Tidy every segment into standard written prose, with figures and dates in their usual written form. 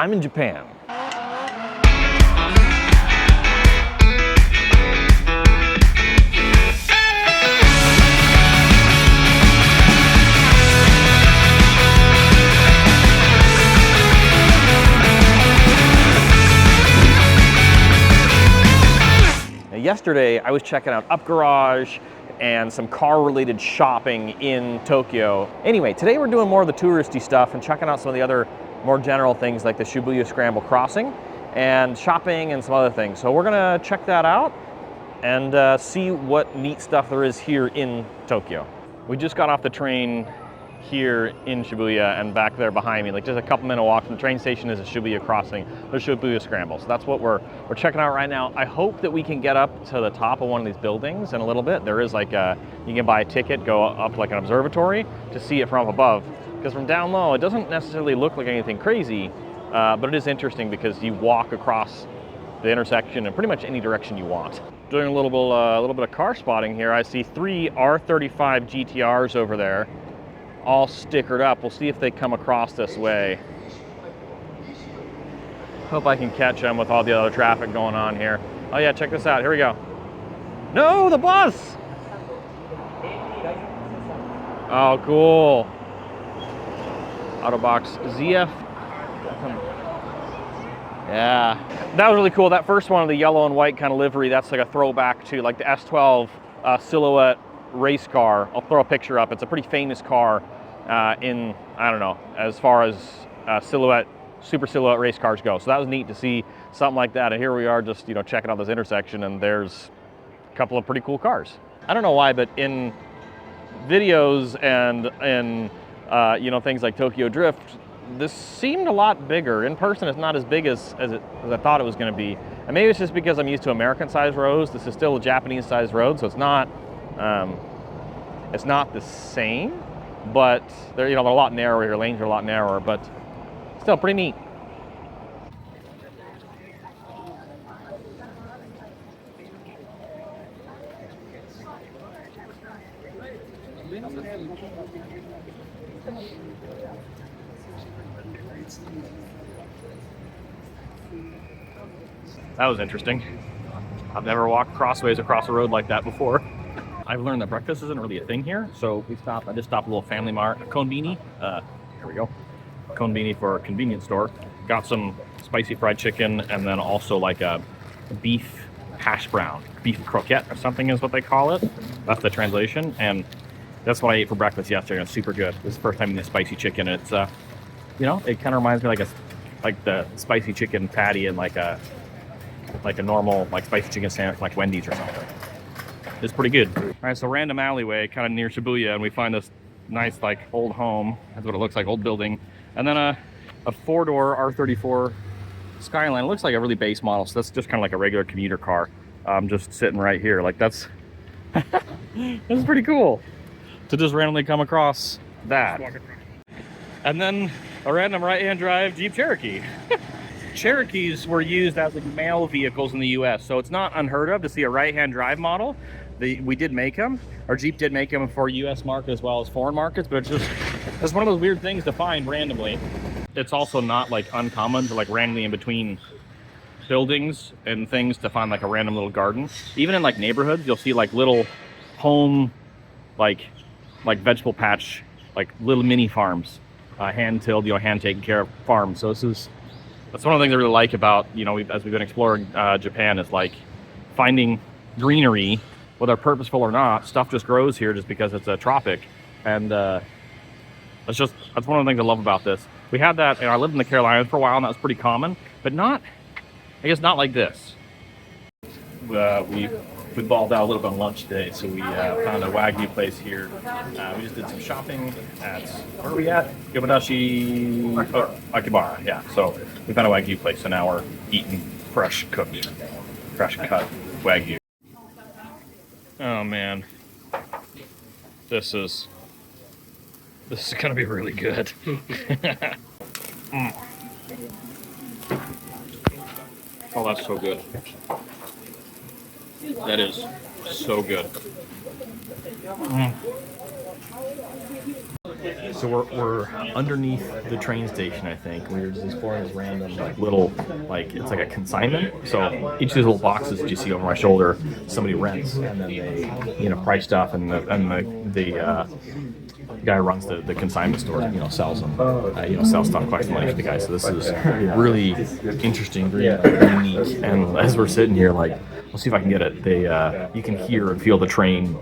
I'm in Japan. Yesterday, I was checking out Up Garage and some car-related shopping in Tokyo. Anyway, today we're doing more of the touristy stuff and checking out some of the other more general things like the Shibuya Scramble Crossing and shopping and some other things. So we're gonna check that out and see what neat stuff there is here in Tokyo. We just got off the train here in Shibuya, and back there behind me, like just a couple minute walk from the train station, is a Shibuya crossing, the Shibuya Scramble. So that's what we're checking out right now. I hope that we can get up to the top of one of these buildings in a little bit. There is like you can buy a ticket, go up like an observatory to see it from above. Because from down low, it doesn't necessarily look like anything crazy, but it is interesting because you walk across the intersection in pretty much any direction you want. Doing a little bit of car spotting here. I see 3 R35 GTRs over there, all stickered up. We'll see if they come across this way. Hope I can catch them with all the other traffic going on here. Oh yeah, check this out. Here we go. No, the bus! Oh, cool. Autobox ZF. Yeah, that was really cool. That first one, the yellow and white kind of livery, that's like a throwback to like the S12 silhouette race car. I'll throw a picture up. It's a pretty famous car in, I don't know, as far as super silhouette race cars go. So that was neat to see something like that. And here we are just, checking out this intersection, and there's a couple of pretty cool cars. I don't know why, but in videos and things like Tokyo Drift, this seemed a lot bigger. In person, it's not as big as I thought it was going to be. And maybe it's just because I'm used to American-sized roads. This is still a Japanese-sized road, so it's not the same. But they're a lot narrower here. Lanes are a lot narrower, but still pretty neat. That was interesting. I've never walked crossways across a road like that before. I've learned that breakfast isn't really a thing here, so I just stopped at a little family mart, a konbini. Here we go. Konbini for a convenience store. Got some spicy fried chicken, and then also like a beef hash brown, beef croquette or something is what they call it. That's the translation, and that's what I ate for breakfast yesterday. It's super good. This is the first time eating the spicy chicken. It's it kind of reminds me like the spicy chicken patty in like a normal spicy chicken sandwich like Wendy's or something. It's pretty good. All right, so random alleyway kind of near Shibuya, and we find this nice old home. That's what it looks like, old building. And then a 4-door R34 Skyline. It looks like a really base model, so that's just kind of like a regular commuter car. Just sitting right here. That's that's pretty cool to just randomly come across that. And then a random right-hand drive Jeep Cherokee. Cherokees were used as mail vehicles in the US, so it's not unheard of to see a right-hand drive model. We did make them, or Jeep did make them for US market as well as foreign markets, but it's one of those weird things to find randomly. It's also not uncommon to randomly in between buildings and things to find a random little garden. Even in neighborhoods, you'll see little home vegetable patch, little mini farms, hand tilled, hand taken care of farms. So that's one of the things I really like about, as we've been exploring Japan, is finding greenery, whether purposeful or not. Stuff just grows here just because it's a tropic. And that's one of the things I love about this. We had that, I lived in the Carolinas for a while, and that was pretty common, but not like this. We balled out a little bit on lunch today, so we found a Wagyu place here. We just did some shopping at, where are we at? Akihabara, yeah. So we found a Wagyu place, so now we're eating fresh cut Wagyu. Oh man, this is gonna be really good. Oh, that's so good. That is so good. So we're underneath the train station, I think. We were just exploring this random little, it's like a consignment. So each of these little boxes that you see over my shoulder, somebody rents, and then they, price stuff, and the guy who runs the consignment store, sells them, sells stuff, collects money for the guy. So this is really interesting, really unique. And as we're sitting here, we'll see if I can get it. You can hear and feel the train,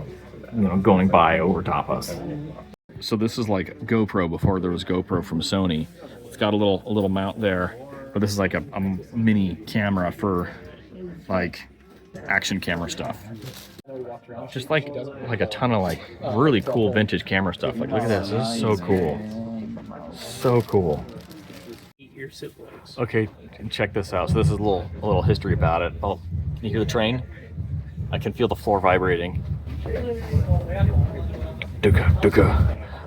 going by over top us. So this is like GoPro before there was GoPro from Sony. It's got a little mount there, but this is like a mini camera for action camera stuff. Just like a ton of really cool vintage camera stuff. Look at this. This is so cool. So cool. Okay, check this out. So this is a little history about it. Oh, can you hear the train? I can feel the floor vibrating.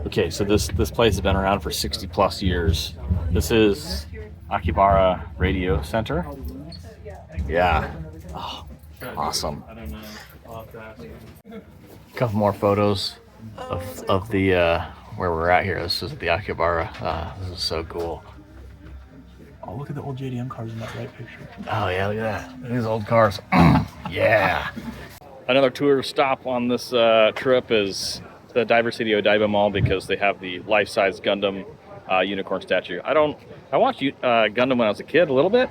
Okay, so this place has been around for 60 plus years. This is Akihabara Radio Center. Yeah. Oh, awesome. A couple more photos of the where we're at here. This is the Akihabara. This is so cool. Oh, look at the old JDM cars in that right picture. Oh yeah, look at that. These old cars. Yeah. Another tour stop on this trip is the Diver City Odaiba Mall, because they have the life-size Gundam unicorn statue. I watched Gundam when I was a kid a little bit,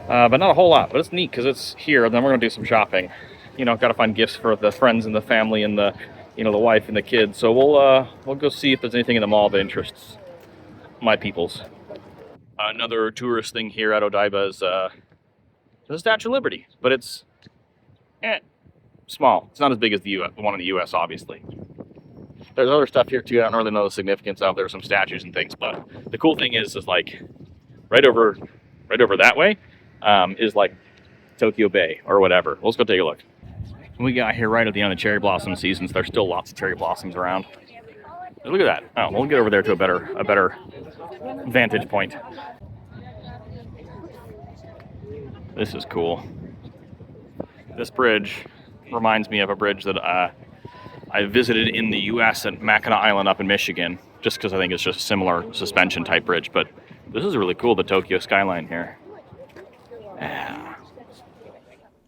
but not a whole lot. But it's neat because it's here. Then we're gonna do some shopping. Got to find gifts for the friends and the family and the wife and the kids. So we'll go see if there's anything in the mall that interests my peoples. Another tourist thing here at Odaiba is the Statue of Liberty, but it's small. It's not as big as the one in the U.S. obviously. There's other stuff here too. I don't really know the significance of. There's some statues and things, but the cool thing is right over that way is Tokyo Bay or whatever. Let's go take a look. We got here right at the end of cherry blossom season, so there's still lots of cherry blossoms around. Look at that. Oh, we'll get over there to a better vantage point. This is cool. This bridge reminds me of a bridge that I visited in the U.S. at Mackinac Island up in Michigan, just because I think it's just a similar suspension type bridge. But this is really cool, the Tokyo skyline here. Yeah.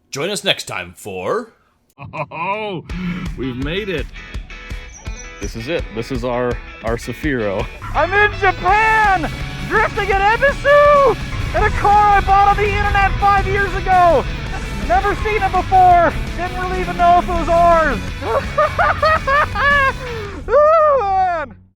Join us next time for... Oh, we've made it. This is it. This is our Safiro. I'm in Japan, drifting at Ebisu in a car I bought on the internet 5 years ago. Never seen it before. Didn't really even know if it was ours.